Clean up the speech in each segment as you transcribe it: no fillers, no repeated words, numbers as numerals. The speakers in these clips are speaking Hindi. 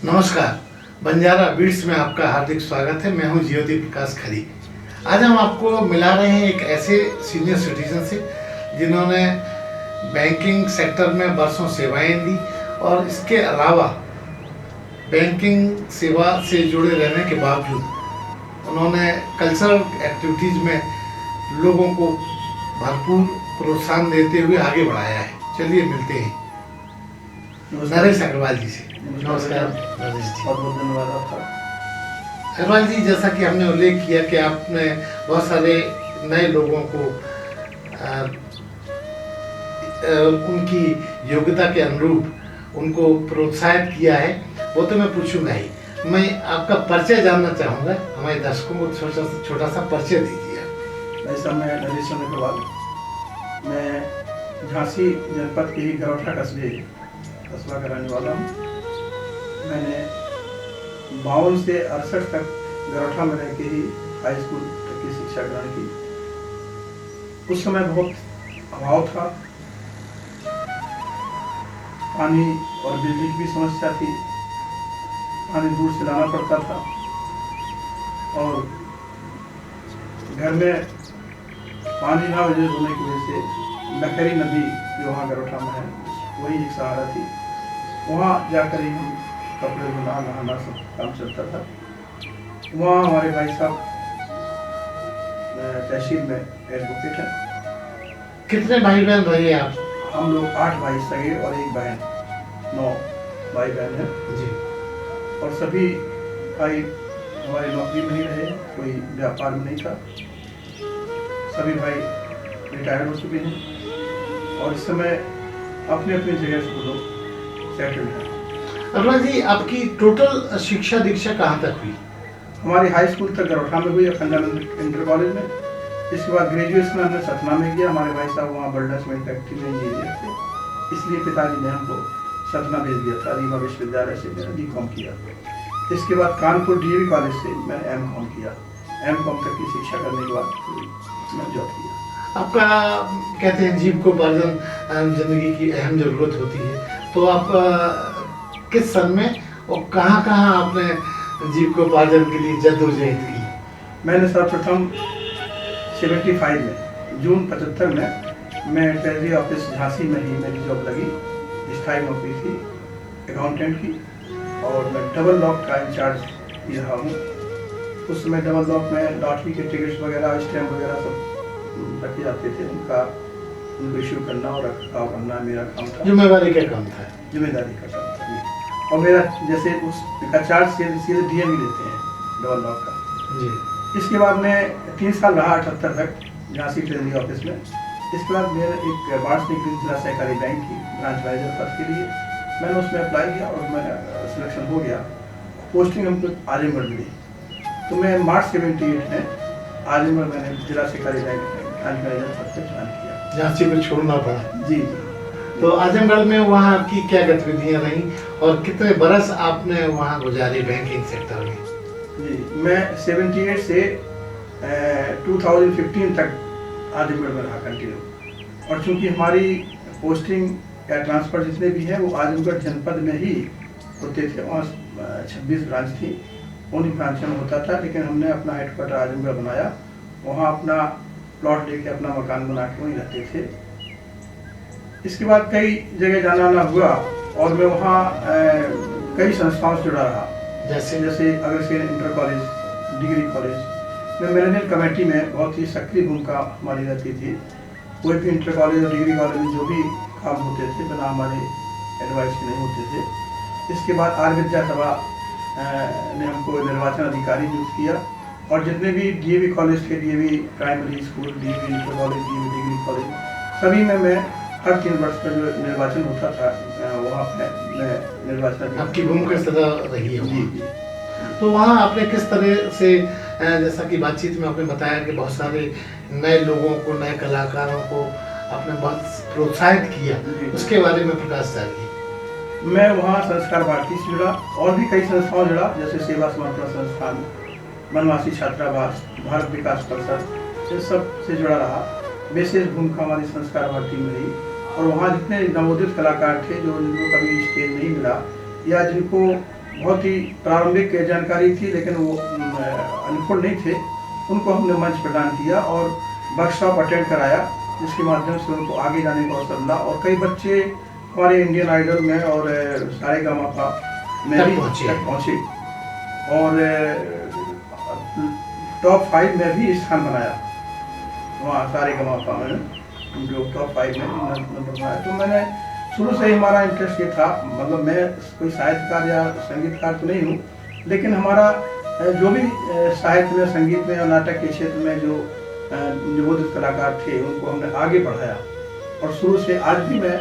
नमस्कार, बंजारा बीट्स में आपका हार्दिक स्वागत है। मैं हूं ज्योति प्रकाश खरी। आज हम आपको मिला रहे हैं एक ऐसे सीनियर सिटीजन से जिन्होंने बैंकिंग सेक्टर में वर्षों सेवाएं दी और इसके अलावा बैंकिंग सेवा से जुड़े रहने के बावजूद उन्होंने कल्चरल एक्टिविटीज़ में लोगों को भरपूर प्रोत्साहन देते हुए आगे बढ़ाया है। चलिए मिलते हैं नरेश अग्रवाल जी से। नमस्कार नरेश जी। बहुत बहुत धन्यवाद आपका। अग्रवाल जी, जैसा कि हमने उल्लेख किया कि आपने बहुत सारे नए लोगों को उनकी योग्यता के अनुरूप उनको प्रोत्साहित किया है, वो तो मैं पूछूंगा ही। मैं आपका परिचय जानना चाहूँगा, हमारे दर्शकों को छोटा सा परिचय दीजिए। ऐसा मैं नरेश अग्रवाल, मैं झांसी जनपद के ही गरौठा कस्बा का रहने वाला हूँ। मैंने 52 से 68 तक गरौठा में रह के ही हाई स्कूल तक की शिक्षा ग्रहण की। उस समय बहुत अभाव था, पानी और बिजली की भी समस्या थी, पानी दूर से लाना पड़ता था और घर में पानी ना वजह होने की वजह से लखरी नदी जो वहाँ गरौठा में है वही एक सहारा थी। वहाँ जाकर ही हम कपड़े धोना नहाना सब काम चलता था। वहाँ हमारे भाई साहब तहसील में एडवोकेट हैं। कितने भाई बहन रहे आप? हम लोग 8 भाई सगे और 1 बहन, 9 भाई बहन हैं जी। और सभी भाई हमारे नौकरी में ही रहे, कोई व्यापार में नहीं था। सभी भाई रिटायर्ड हो चुके हैं और इस समय अपने अपने जगह से वो लोग सेटल्ड हैं। अग्रवाल जी, आपकी टोटल शिक्षा दीक्षा कहाँ तक हुई? हमारी हाई स्कूल तक गरौठा में हुई, अखंडानंद इंटर कॉलेज में। इसके बाद ग्रेजुएशन हमने सतना में किया। हमारे भाई साहब वहाँ बल्डा सीमेंट फैक्ट्री में इंजीनियर थे, इसलिए पिताजी ने हमको सतना भेज दिया था। रीवा विश्वविद्यालय से मैंने B.Com किया। इसके बाद कानपुर DAV कॉलेज से मैंने M.Com किया। M.Com तक की शिक्षा करने के बाद मैं जॉब किया। आपका कहते हैं जीविकोपार्जन जिंदगी की अहम जरूरत होती है, तो आप किस सन में और कहाँ आपने जीविकोपार्जन के लिए जद्दोजहद की? मैंने सर्वप्रथम 75 में जून 75 में मैं ट्रेजरी ऑफिस झांसी में ही मेरी जॉब लगी। स्थायी नौकरी थी अकाउंटेंट की और मैं डबल लॉक का इंचार्ज भी रहा हूँ। उस समय डबल लॉक में लॉटरी के टिकट्स वगैरह, स्टैम्प वगैरह सब रखे जाते थे, उनको इश्यू करना और रखरखाव करना मेरा काम था। जिम्मेदारी का काम था। जिम्मेदारी का काम था जी। और मेरा जैसे उसका चार्ज सीधे DM ही लेते हैं डबल लॉक का जी। इसके बाद मैं 3 साल रहा 78 तक झांसी ट्रेजरी ऑफिस में। इसके बाद मेरे एक बाढ़ निकली जिला सहकारी बैंक की ब्रांच मैनेजर पद के लिए। मैंने उसमें अप्लाई किया और मैं सिलेक्शन हो गया। पोस्टिंग हमको आजमगढ़ मिली, तो मैं मार्च 78 में आजमगढ़ मैंने जिला सहकारी बैंक ब्रांच मैनेजर पद पर ज्वाइन किया। झांसी को छोड़ना पड़ा। जी। तो आजमगढ़ में वहाँ आपकी क्या गतिविधियाँ रहीं और कितने बरस आपने वहाँ गुजारे बैंकिंग सेक्टर में? जी, मैं 78 से 2015 तक आजमगढ़ में रहा कंटिन्यू। और चूंकि हमारी पोस्टिंग या ट्रांसफ़र जितने भी हैं वो आजमगढ़ जनपद में ही होते थे। वहाँ 26 ब्रांच थी, उन्हीं ब्रांचों में होता था। लेकिन हमने अपना हेडक्वार्टर आजमगढ़ बनाया, वहाँ अपना प्लॉट लेके अपना मकान बना के वहीं रहते थे। इसके बाद कई जगह जाना आना हुआ और मैं वहाँ कई संस्थाओं से जुड़ा रहा, जैसे Agrasen inter college, degree college में मैनेजमेंट कमेटी में बहुत ही सक्रिय भूमिका हमारी रहती थी। कोई भी इंटर कॉलेज और डिग्री कॉलेज में जो भी काम होते थे बिना हमारे एडवाइस के नहीं होते थे। इसके बाद आर विद्या सभा ने हमको निर्वाचन अधिकारी नियुक्त किया और जितने भी DAV कॉलेज थे, DAV primary school, DAV inter college, DAV degree college, सभी में मैं हर 3 वर्ष का जो निर्वाचन होता था वहाँ पे मैं निर्वाचन। आपकी भूमिका सदा रही है। जी। तो वहाँ आपने किस तरह से, जैसा कि बातचीत में आपने बताया कि बहुत सारे नए लोगों को, नए कलाकारों को आपने बहुत प्रोत्साहित किया, उसके बारे में प्रकाश डालिए। मैं वहाँ संस्कार भारती से जुड़ा और भी कई संस्थाओं जुड़ा, जैसे सेवा समर्पण संस्थान, वनवासी छात्रावास, भारत विकास परिषद, इन सब से जुड़ा रहा। विशेष भूमिका हमारी संस्कार भारती में रही और वहाँ जितने नवोदित कलाकार थे जिनको कभी स्टेज नहीं मिला या जिनको बहुत ही प्रारंभिक जानकारी थी, लेकिन वो अनुकूल नहीं थे, उनको हमने मंच प्रदान किया और वर्कशॉप अटेंड कराया, जिसके माध्यम से उनको आगे जाने का अवसर मिला। और कई बच्चे हमारे इंडियन आइडल में और सारेगामापा में भी पहुँचे और टॉप 5 में भी स्थान बनाया। वहाँ सारेगामापा में जो टॉप 5 में नंबर बनाया। तो मैंने शुरू से ही हमारा इंटरेस्ट ये था, मतलब मैं कोई साहित्यकार या संगीतकार तो नहीं हूँ, लेकिन हमारा जो भी साहित्य में, संगीत में और नाटक के क्षेत्र में जो निबोधित कलाकार थे, उनको हमने आगे बढ़ाया। और शुरू से आज भी मैं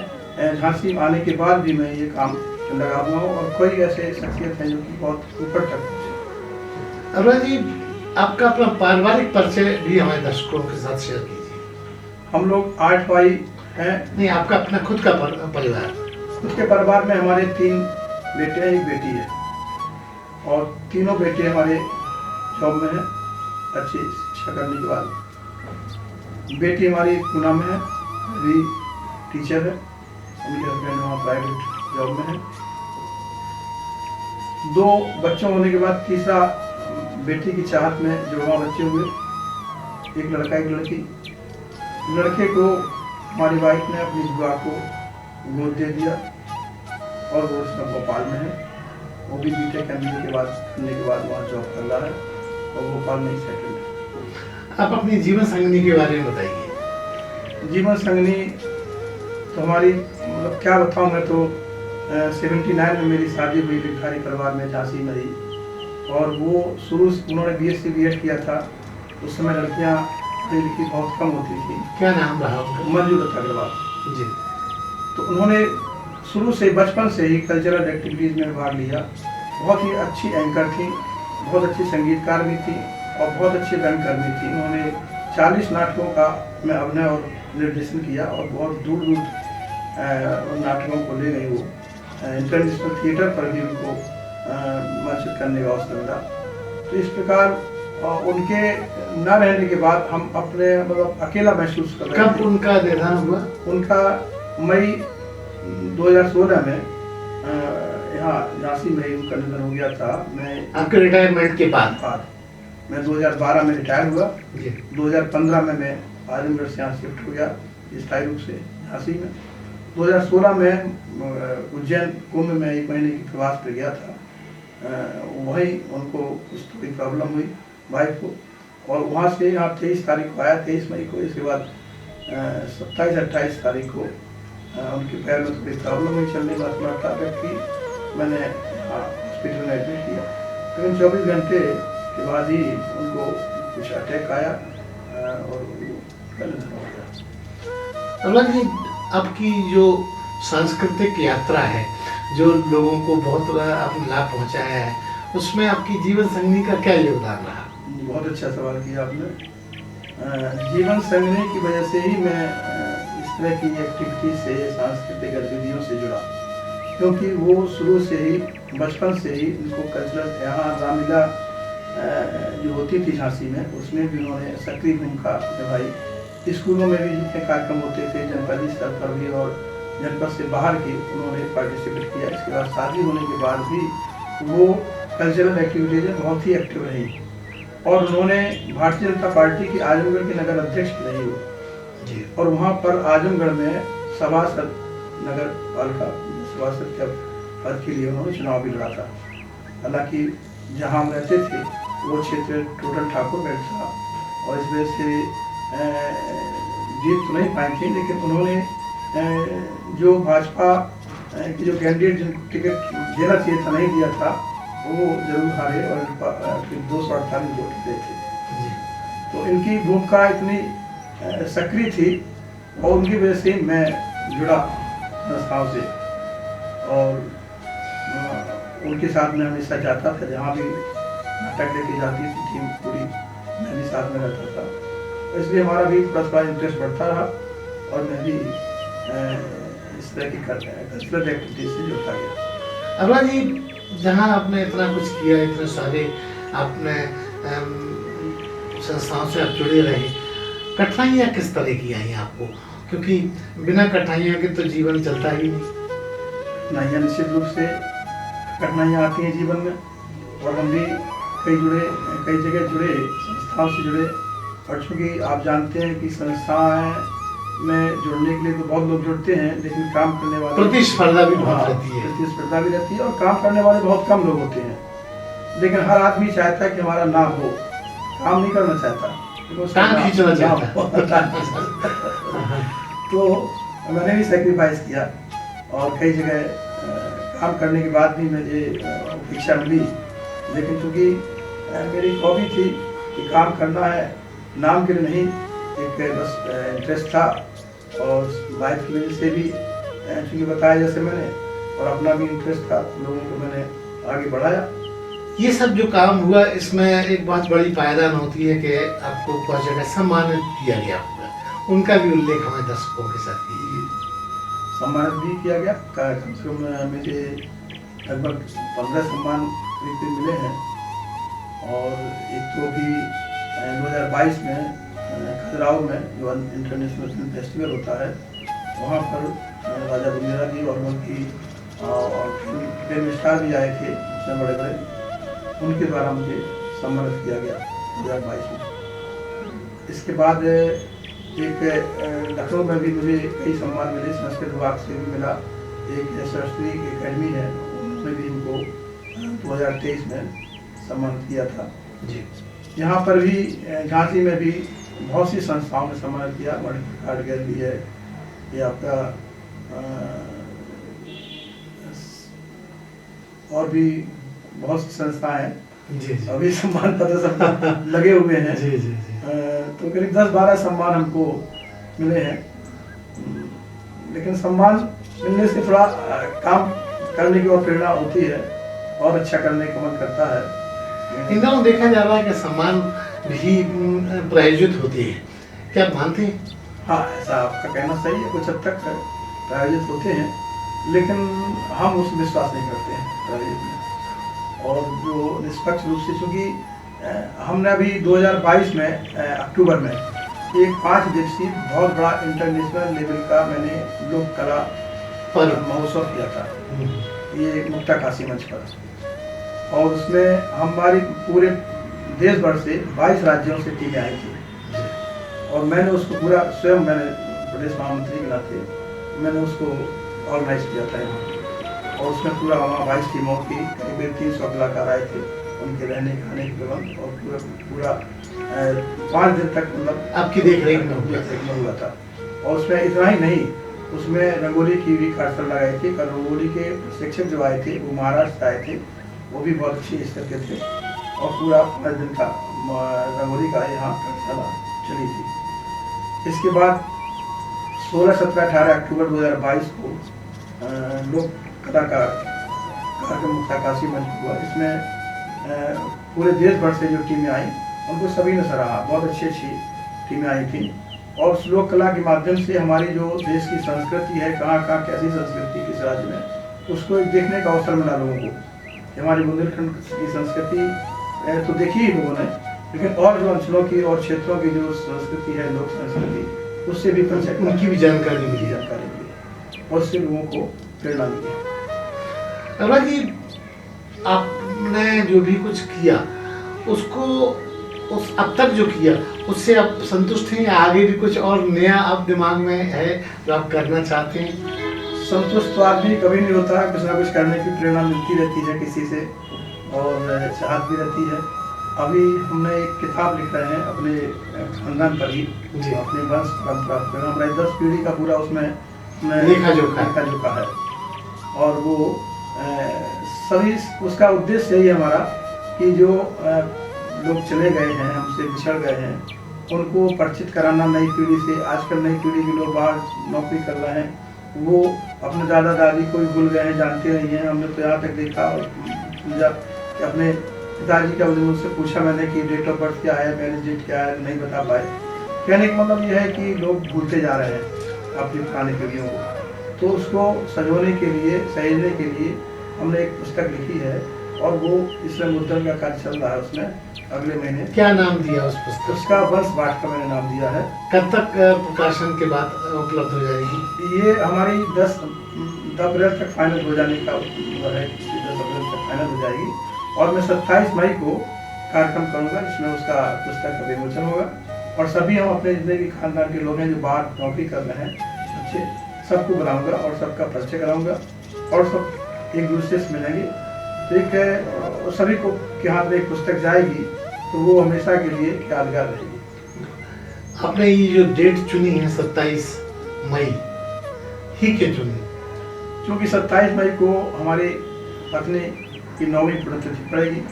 झांसी में आने के बाद भी मैं ये काम लगा हुआ हूँ और कोई ऐसे शख्सियत हैं जो कि बहुत ऊपर तक पहुँचे। अरुणा जी, आपका अपना पारिवारिक परिचय भी हमारे दर्शकों के साथ शेयर कीजिए। हम लोग 8 भाई हैं। नहीं, आपका अपना खुद का परिवार। खुद के परिवार में हमारे 3 बेटे हैं, 1 बेटी है और तीनों बेटे हमारे जॉब में हैं, अच्छी शिक्षा करने के बाद। बेटी हमारी पूना में है, अभी टीचर है, उनके हस्बैंड वहाँ प्राइवेट जॉब में है। 2 बच्चों होने के बाद तीसरा बेटी की चाहत में जुड़वा बच्चे हुए, 1 लड़का 1 लड़की। लड़के को हमारी वाइफ ने अपनी बुआ को गोद दे दिया और वो उसमें भोपाल में है। वो भी बीटेक करने के बाद वहाँ जॉब कर रहा है और भोपाल में ही सेटल्ड है। आप अपनी जीवन संगिनी के बारे में बताइए। जीवन संगिनी तो हमारी, मतलब क्या बताऊँ मैं, तो 79 में मेरी शादी हुई भिखारी परिवार में, झांसी में ही। और वो शुरू से उन्होंने BSc B.Ed किया था। उस समय लड़कियाँ पढ़ी लिखी बहुत कम होती थी। क्या नाम रहा उनका? मंजू दत्ता अग्रवाल जी। तो उन्होंने शुरू से, बचपन से ही कल्चरल एक्टिविटीज़ में भाग लिया। बहुत ही अच्छी एंकर थी, बहुत अच्छी संगीतकार भी थी और बहुत अच्छी रंगकर्मी थी। उन्होंने 40 नाटकों का में अभिनय और निर्देशन किया और बहुत दूर दूर उन नाटकों को ले गई। वो इंटरनेशनल थिएटर पर भी उनको मंचित करने का अवसर मिला। तो इस प्रकार उनके न रहने के बाद हम अपने, मतलब अकेला महसूस कर रहे थे। कब उनका निधन हुआ? उनका मई 2016 में यहाँ झांसी में ही उनका निधन हो गया था। मैं आपके रिटायरमेंट के बाद? मैं 2012 में रिटायर हुआ। जी। 2015 में मैं आजमगढ़ से यहाँ शिफ्ट हो गया स्थायी रूप से झांसी में। 2016 में उज्जैन कुंभ में 1 महीने की प्रवास पर गया था। वहीं उनको कुछ थोड़ी प्रॉब्लम हुई वाइफ को, और वहाँ से यहाँ 23 तारीख को आया, 23 मई को। इसके बाद 27-28 तारीख को उनके पैर में थोड़ी प्रॉब्लम हुई, चलने का असमर्थता व्यक्त की। मैंने हॉस्पिटल में एडमिट किया। लेकिन 24 घंटे के बाद ही उनको कुछ अटैक आया और निधन हो गया। अरुणा जी, आपकी जो सांस्कृतिक यात्रा है, जो लोगों को बहुत अपना लाभ पहुंचाया है, उसमें आपकी जीवन संगिनी का क्या योगदान रहा? बहुत अच्छा सवाल किया आपने। जीवन संगिनी की वजह से ही मैं इस तरह की एक्टिविटी से, सांस्कृतिक गतिविधियों से जुड़ा, क्योंकि वो शुरू से ही, बचपन से ही उनको कल्चरल, यहाँ रामलीला जो होती थी झांसी में, उसमें भी उन्होंने सक्रिय भूमिका निभाई। स्कूलों में भी जितने कार्यक्रम होते थे, जनपद स्तर पर भी और जनपद से बाहर के, उन्होंने पार्टिसिपेट किया। इसके बाद शादी होने के बाद भी वो कल्चरल एक्टिविटीज में बहुत ही एक्टिव रही और उन्होंने भारतीय जनता पार्टी की आजमगढ़ के नगर अध्यक्ष रही वो जी। और वहाँ पर आजमगढ़ में सभासद, नगर पालिका सभासद के पद के लिए उन्होंने चुनाव भी लड़ा था। हालांकि जहाँ हम रहते थे वो क्षेत्र टोटल ठाकुर बेल्ट था और इस वजह से जीत तो नहीं पाई थी, लेकिन उन्होंने जो भाजपा की जो कैंडिडेट जिनको टिकट देना चाहिए था, नहीं दिया था, वो जरूर हारे और फिर 248 वोट दिए थे। तो इनकी भूमिका इतनी सक्रिय थी और उनकी वजह से मैं जुड़ा संस्थाओं से और उनके साथ में हमेशा जाता था। जहाँ भी नाटक लेके जाती थी टीम पूरी, मैं भी साथ में रहता था। इसलिए हमारा भी थोड़ा इंटरेस्ट बढ़ता रहा और मैं भी इस तरह की कल्चरल एक्टिविटीज से जुड़ता गया। अरुणा जी, जहाँ आपने इतना कुछ किया, इतने सारे आपने संस्थाओं से आप जुड़े रहे, कठिनाइयाँ किस तरह की आई आपको? क्योंकि बिना कठिनाइयों के तो जीवन चलता ही नहीं। कठिनाइयाँ निश्चित रूप से कठिनाइयाँ आती हैं जीवन में, और हम भी कई जगह जुड़े, संस्थाओं से जुड़े। और चूँकि आप जानते हैं कि संस्थाएं में जुड़ने के लिए तो बहुत लोग जुड़ते हैं, लेकिन काम करने वाले प्रतिस्पर्धा भी बहुत रहती है। प्रतिस्पर्धा भी रहती है, और काम करने वाले बहुत कम लोग होते हैं। लेकिन हर आदमी चाहता है कि हमारा नाम हो, काम नहीं करना चाहता, टांग खींचना चाहता है। तो मैंने भी सेक्रीफाइस किया, और कई जगह काम करने के बाद भी मुझे शिक्षा मिली। लेकिन चूँकि मेरी हॉबी थी कि काम करना है, नाम के लिए नहीं, एक बस इंटरेस्ट था, और वाइफ की वजह से भी चूँकि बताया जैसे मैंने, और अपना भी इंटरेस्ट था, लोगों को मैंने आगे बढ़ाया। ये सब जो काम हुआ, इसमें एक बहुत बड़ी पायदान होती है कि आपको कुछ जगह सम्मानित किया गया होगा, उनका भी उल्लेख हमें दर्शकों के साथ कीजिए। सम्मानित भी किया गया, कम से कम मुझे लगभग 15 सम्मान करीब मिले हैं। और एक तो अभी 2022 में खजुराहो में जो इंटरनेशनल फिल्म फेस्टिवल होता है, वहाँ पर राजा बुंदेला जी और उनकी फिल्म स्टार भी आए थे, उसमें बड़े बड़े, उनके द्वारा मुझे सम्मानित किया गया 2022 में। इसके बाद एक लखनऊ में भी मुझे कई सम्मान मिले, संस्कृत विभाग से भी मिला, एक सरस्वती एकेडमी है, उसमें भी इनको 2023 में सम्मानित किया था जी। यहाँ पर भी झांसी में भी बहुत सी संस्थाओं ने सम्मानित किया। मणिपुर आर्ट गैलरी है, ये आपका और भी बहुत सी संस्थाएं हैं, जी जी। अभी सम्मान पत्र सब लगे हुए हैं। जी जी जी। तो करीब 10-12 सम्मान हमको मिले हैं। लेकिन सम्मान मिलने से थोड़ा काम करने की और प्रेरणा होती है, और अच्छा करने का मन करता है। इन दिनों देखा जा रहा है कि सम्मान भी प्रायोजित होते हैं, क्या आप मानते हैं? हाँ, ऐसा आपका कहना सही है, कुछ हद तक प्रायोजित होते हैं, लेकिन हम उस विश्वास नहीं करते हैं प्रायोजित में। और जो निष्पक्ष रूप से, चूँकि हमने अभी 2022 में अक्टूबर में एक 5 दिवसीय बहुत बड़ा इंटरनेशनल लेवल का मैंने लोक कला महोत्सव किया था, ये मुक्ता काशी मंच पर। और उसमें हमारी पूरे देश भर से 22 राज्यों से टीमें आई थी, और मैंने उसको पूरा स्वयं, मैंने प्रदेश महामंत्री के नाते मैंने उसको ऑर्गेनाइज किया था यहाँ। और उसमें पूरा वहाँ 22 टीमों की करीब 300 कलाकार आए थे, उनके रहने खाने के प्रबंध, और पूरा 5 दिन तक मतलब आपकी देख रेख में हुआ था। और उसमें इतना ही नहीं, उसमें रंगोली की भी कार्यशाला लगाई थी। रंगोली के शिक्षक जो आए थे वो महाराष्ट्र से आए थे, वो भी बहुत अच्छी स्तर के थे, और पूरा 5 दिन का रंगोली का यहाँ कार्यशाला चली थी। इसके बाद 16, 17, 18 अक्टूबर 2022 को लोक कला का कार्यक्रम मुक्ता काशी मंच हुआ। इसमें पूरे देश भर से जो टीमें आई, उनको सभी ने सराहा, बहुत अच्छी टीमें आई थी। और उस लोक कला के माध्यम से हमारी जो देश की संस्कृति है, कहाँ कहाँ कैसी संस्कृति किस राज्य में, उसको एक देखने का अवसर मिला लोगों को। हमारी बुंदेलखंड की संस्कृति तो देखी ही लोगों ने, लेकिन और जो अंचलों की और क्षेत्रों की जो संस्कृति है, लोक संस्कृति, उससे भी परिचय, उनकी भी जानकारी मिली, और उससे लोगों को प्रेरणा मिली। अल्लाह जी, आपने जो भी कुछ किया उसको उस अब तक जो किया उससे आप संतुष्ट हैं, या आगे भी कुछ और नया आप दिमाग में है जो आप करना चाहते हैं? संतुष्ट तो आदमी कभी नहीं होता, कुछ ना कुछ करने की प्रेरणा मिलती रहती है किसी से, और चाहत भी रहती है। अभी हमने एक किताब लिख रहे हैं अपने खानदान पर ही, अपने वंश परंपरा पर, हमारे 10 पीढ़ी का पूरा उसमें लेखा जोखा है। और वो सभी, उसका उद्देश्य यही है हमारा कि जो लोग चले गए हैं, हमसे बिछड़ गए हैं, उनको परिचित कराना नई पीढ़ी से। आजकल नई पीढ़ी के लोग बाहर नौकरी कर रहे हैं, वो अपने दादा दादी को भी भूल गए हैं, जानते नहीं हैं। हमने तो यहाँ तक देखा और समझा कि अपने पिताजी का उनसे पूछा मैंने कि डेट ऑफ बर्थ क्या है, मैरिज डेट क्या है, नहीं बता पाए। कहने का मतलब यह है कि लोग भूलते जा रहे हैं अपनी पुरानी पीढ़ियों को। तो उसको सजोने के लिए, सहेजने के लिए हमने एक पुस्तक लिखी है, और वो इसमें मुद्रण का कार्य चल रहा है उसमें अगले महीने। क्या नाम दिया उस पुस्तक? उसका वंश वाट का मैंने नाम दिया है। कब तक प्रकाशन के बाद उपलब्ध हो जाएगी? ये हमारी 10 अप्रैल तक फाइनल हो जाने का है, 10 अप्रैल फाइनल हो जाएगी। और मैं 27 मई को कार्यक्रम करूँगा जिसमें उसका पुस्तक का विमोचन होगा और सभी हम अपने जितने भी खानदान के लोग हैं जो बाहर नौकरी कर रहे हैं बच्चे, सबको बुलाऊंगा और सबका परिचय कराऊंगा और सब एक दूसरे से मिलेंगे। ठीक है, और सभी को के हाथ में एक पुस्तक जाएगी तो वो हमेशा के लिए यादगार रहेगी। आपने ये जो डेट चुनी है 27 मई ही क्यों चुनी? क्योंकि 27 मई को हमारी पत्नी की 9वीं पुण्यतिथि पड़ेगी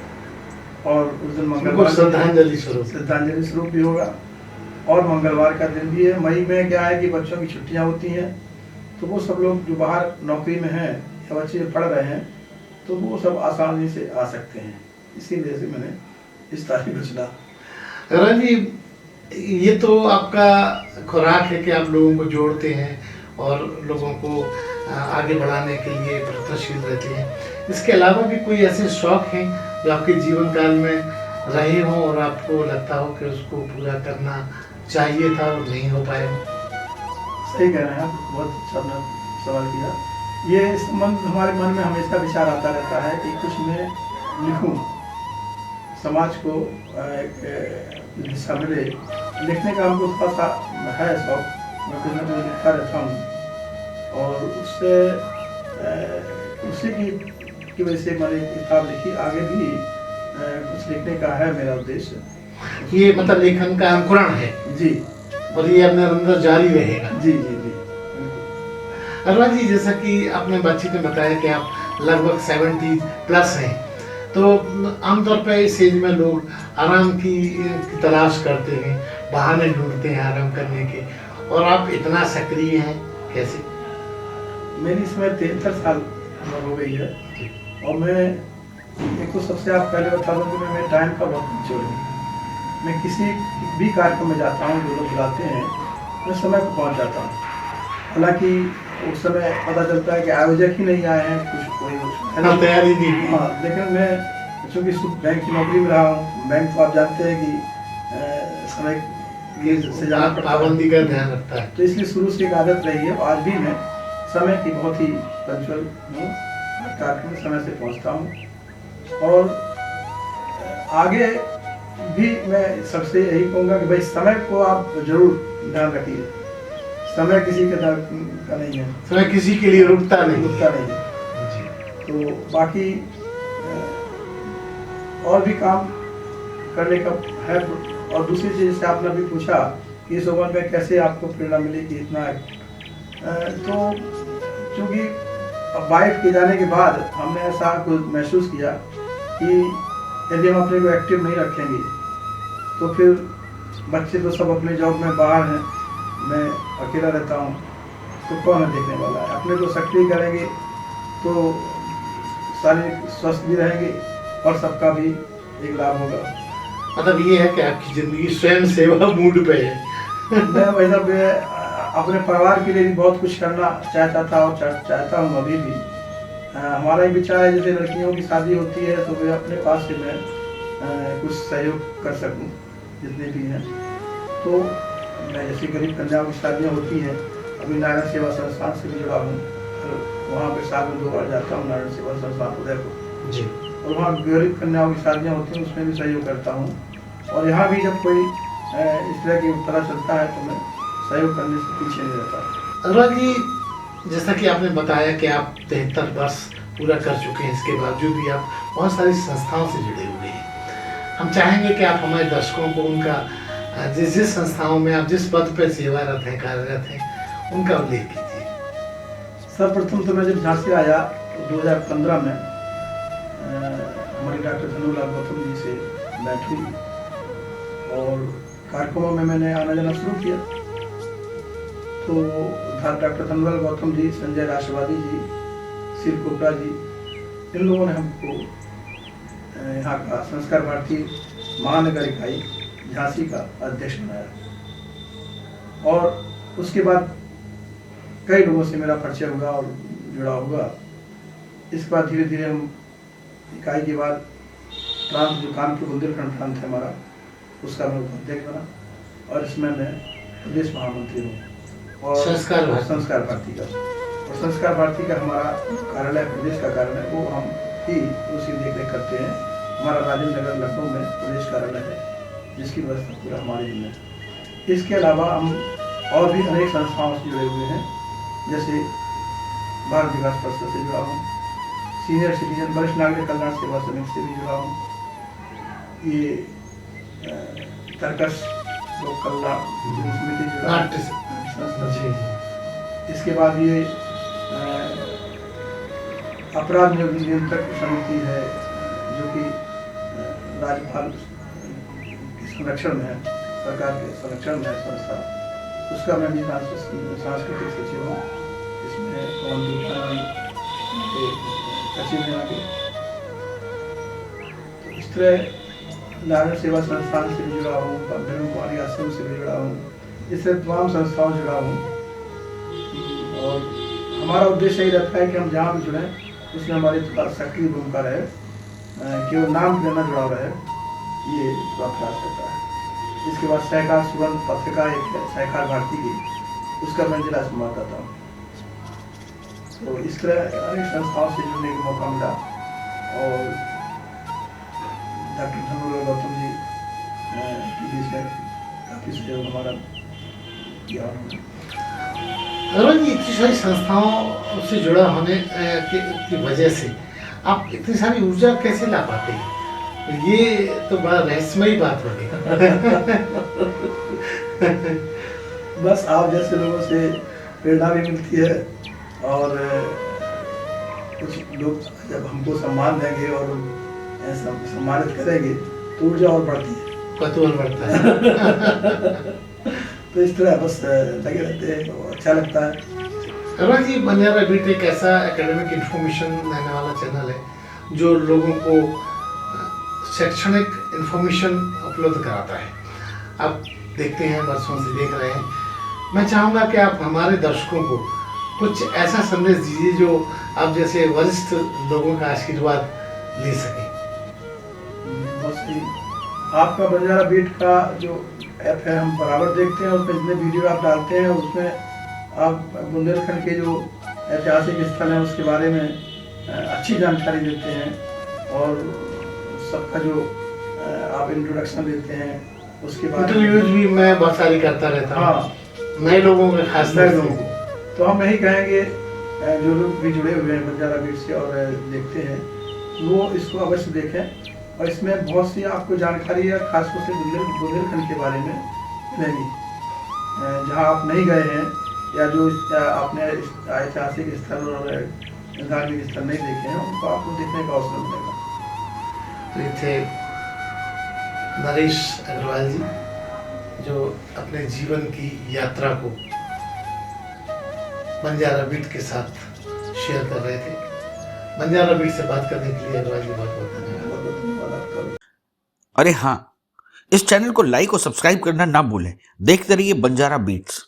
और उस दिन मंगलवार श्रद्धांजलि स्वरूप भी होगा और मंगलवार का दिन भी है। मई में क्या है कि बच्चों की छुट्टियां होती हैं तो वो सब लोग जो बाहर नौकरी में हैं या बच्चे पढ़ रहे हैं तो वो सब आसानी से आ सकते हैं, इसीलिए से मैंने इस तारीख को चुना। राज जी, ये तो आपका खुराक है कि आप लोगों को जोड़ते हैं और लोगों को आगे बढ़ाने के लिए प्रयत्नशील रहते हैं। इसके अलावा भी कोई ऐसे शौक हैं जो आपके जीवन काल में रहे हों और आपको लगता हो कि उसको पूरा करना चाहिए था और नहीं हो पाए? सही कह रहे हैं आप, बहुत अच्छा आपने सवाल किया। ये संबंध हमारे मन में हमेशा विचार आता रहता है कि कुछ मैं लिखूं, समाज को एक दिशा मिले। लिखने का हमको थोड़ा सा है शौक, मैं कुछ ना कुछ लिखता रहता हूँ और उसी की वजह से मैंने एक किताब लिखी। आगे भी कुछ लिखने का है मेरा उद्देश्य। ये मतलब लेखन का अंकुरण है जी, और ये अपने अंदर जारी रहेगा। जी जी जी। अरवा जी, जैसा कि आपने बातचीत में बताया कि आप लगभग 70+ हैं, तो आमतौर पर इस एज में लोग आराम की तलाश करते हैं, बहाने ढूंढते हैं आराम करने के, और आप इतना सक्रिय हैं, कैसे? मेरी इसमें 73 साल उम्र हो गई है और मैं एक तो सबसे आप पहले बता दूं कि मैं टाइम का बहुत चोर हूँ। मैं किसी भी कार्यक्रम में जाता हूँ, जो लोग बुलाते हैं मैं समय पर पहुँच जाता हूँ। हालांकि उस समय पता चलता है कि आयोजक ही नहीं आए हैं, कोई तैयारी नहीं की। हाँ, लेकिन मैं चूँकि बैंक की नौकरी में रहा हूँ, बैंक को आप जानते हैं कि समय से ज़्यादा पाबंदी का ध्यान रखता है, तो इसलिए शुरू से एक आदत रही है। आज भी मैं समय की बहुत ही पंचुअल हूँ, कार्यक्रम में समय से पहुँचता हूँ और आगे भी मैं सबसे यही कहूँगा कि भाई समय को आप जरूर ध्यान रखिए। समय किसी का नहीं है, समय किसी के लिए रुकता नहीं है। तो बाकी और भी काम करने का है। और दूसरी चीज़ जैसे आपने अभी पूछा कि इस उम्र में कैसे आपको प्रेरणा मिली कि इतना तो चूँकि वाइफ के जाने के बाद हमने ऐसा कुछ महसूस किया कि यदि हम अपने को एक्टिव नहीं रखेंगे तो फिर बच्चे तो सब अपने जॉब में बाहर हैं, मैं अकेला रहता हूँ, तो कौन है देखने वाला है। अपने को सक्रिय करेंगे तो शारीरिक स्वस्थ भी रहेंगे और सबका भी एक लाभ होगा। मतलब ये है कि आपकी जिंदगी स्वयं सेवा मूड पे है। मैं वैसा अपने परिवार के लिए भी बहुत कुछ करना चाहता था और चाहता हूँ अभी भी। हमारा एक विचार है जैसे लड़कियों की शादी होती है तो वे अपने पास से मैं कुछ सहयोग कर सकूं जितने भी हैं। तो मैं जैसे गरीब कन्याओं की शादियाँ होती हैं, अभी नारायण सेवा संस्थान से भी जुड़ा हूँ, वहाँ पे साल में 2 बार जाता हूँ नारायण सेवा संस्थान उदयपुर जी, और वहाँ गरीब कन्याओं की शादियाँ होती हैं उसमें भी सहयोग करता हूँ। और यहाँ भी जब कोई इस तरह की पता चलता है तो मैं सहयोग करने से पीछे नहीं रहता। अनुराग जी, जैसा कि आपने बताया कि आप 73 वर्ष पूरा कर चुके हैं, इसके बावजूद भी आप बहुत सारी संस्थाओं से जुड़े हुए हैं। हम चाहेंगे कि आप हमारे दर्शकों को उनका जिस जिस संस्थाओं में आप जिस पद पर सेवारत हैं, कार्यरत हैं, उनका उल्लेख कीजिए। सर्वप्रथम तो मैं जब झांसी आया तो 2015 में हमारे डॉक्टर धनुलाल गौतम जी से बैठ हुई और कार्यक्रमों में मैंने आना जाना शुरू किया। तो डॉक्टर धनुलाल गौतम जी, संजय राष्ट्रवादी जी, शिव कोपरा जी, इन लोगों ने हमको यहाँ का संस्कार भारती महानगर इकाई झांसी का अध्यक्ष बनाया और उसके बाद कई लोगों से मेरा परिचय हुआ और जुड़ा हुआ। इसके बाद धीरे धीरे हम इकाई के बाद प्रांत जो कानपुर बुंदेलखंड प्रांत है हमारा, उसका मैं उपाध्यक्ष बना और इसमें मैं प्रदेश महामंत्री हूँ और संस्कार भारती का। और संस्कार भारती का हमारा कार्यालय, प्रदेश का कार्यालय, वो हम ही उसकी देख रेख करते हैं। हमारा राजेंद्र नगर लखनऊ में प्रदेश कार्यालय है, जिसकी व्यवस्था पूरा हमारे जिम्मे है। इसके अलावा हम और भी अनेक संस्थाओं से जुड़े हुए हैं, जैसे भारत विकास परिषद से जुड़ा हूँ, सीनियर सिटीजन वरिष्ठ नागरिक कल्याण सेवा समिति से भी जुड़ा हूँ, ये तर्कस लोक कल्याण समिति जुड़ा हूँ, संस्था से। इसके बाद ये अपराध नियंत्रक समिति है, जो कि राज्यपाल के संरक्षण में है, सरकार के संरक्षण में है संस्था, उसका मैं भी सांस्कृतिक सचिव हूँ। इसमें कौन सचिव हैं आगे। तो इस तरह नारायण सेवा संस्थान से भी जुड़ा हूँ, ब्रह्म कुमारी आश्रम से भी जुड़ा हूँ, इससे तमाम संस्थाओं से जुड़ा हूँ। और हमारा उद्देश्य यही रहता है कि हम जहाँ भी जुड़ें उसमें हमारी थोड़ा सक्रिय भूमिका रहे, केवल नाम लेना जुड़ा रहे, ये थोड़ा प्रयास रहता है। इसके बाद सहकार सुगंध पत्रिका एक है, सहकार भारती की, उसका मैं जिला संवाददाता हूँ। तो इस तरह अनेक संस्थाओं से जुड़ने का मौका मिला। और डॉक्टर धर्मलाल गौतम जी की भी इसमें काफ़ी सहयोग हमारा किया उन्होंने। अरुण जी, इतनी सारी संस्थाओं से जुड़ा होने की वजह से आप इतनी सारी ऊर्जा कैसे ला पाते हैं? ये तो बड़ा रहस्यमयी बात हो गई। बस आप जैसे लोगों से प्रेरणा भी मिलती है, और कुछ लोग जब हमको सम्मान देंगे और सम्मानित करेंगे तो ऊर्जा और बढ़ती है, कौतूहल बढ़ता है। तो इस तरह बस लगे रहते हैं, तो अच्छा लगता है। अरुण जी, बंजारा बीट एक ऐसा एकेडमिक इंफॉर्मेशन देने वाला चैनल है जो लोगों को शैक्षणिक इंफॉर्मेशन उपलब्ध कराता है। आप देखते हैं, वर्षों से देख रहे हैं। मैं चाहूँगा कि आप हमारे दर्शकों को कुछ ऐसा संदेश दीजिए जो आप जैसे वरिष्ठ लोगों का आशीर्वाद ले सकें। बस आपका बंजारा बीट का जो ऐप है हम बराबर देखते हैं, उसमें जितने वीडियो आप डालते हैं उसमें आप बुंदेलखंड के जो ऐतिहासिक स्थल हैं उसके बारे में अच्छी जानकारी देते हैं, और सबका जो आप इंट्रोडक्शन देते हैं उसके बाद इंटरव्यूज भी मैं बहुत सारी करता रहता हूँ। हाँ, नए लोगों के खास नए लोगों को तो हम यही कहेंगे, जो लोग भी जुड़े हुए हैं बंजारा बीट से और देखते हैं, वो इसको अवश्य देखें। और इसमें बहुत सी आपको जानकारी है, खासतौर से बुंदेलखंड के बारे में मिलेगी। जहाँ आप नहीं गए हैं या जो आपने ऐतिहासिक स्थल और धार्मिक स्थल नहीं देखे हैं, उनको आपको देखने का अवसर मिलेगा। तो ये थे नरेश अग्रवाल जी, जो अपने जीवन की यात्रा को बंजारा बीट के साथ शेयर कर रहे थे। बंजारा बीट से बात करने के लिए अग्रवाल जी बहुत बहुत धन्यवाद। अरे हाँ, इस चैनल को लाइक और सब्सक्राइब करना ना भूलें। देखते रहिए बंजारा बीट्स।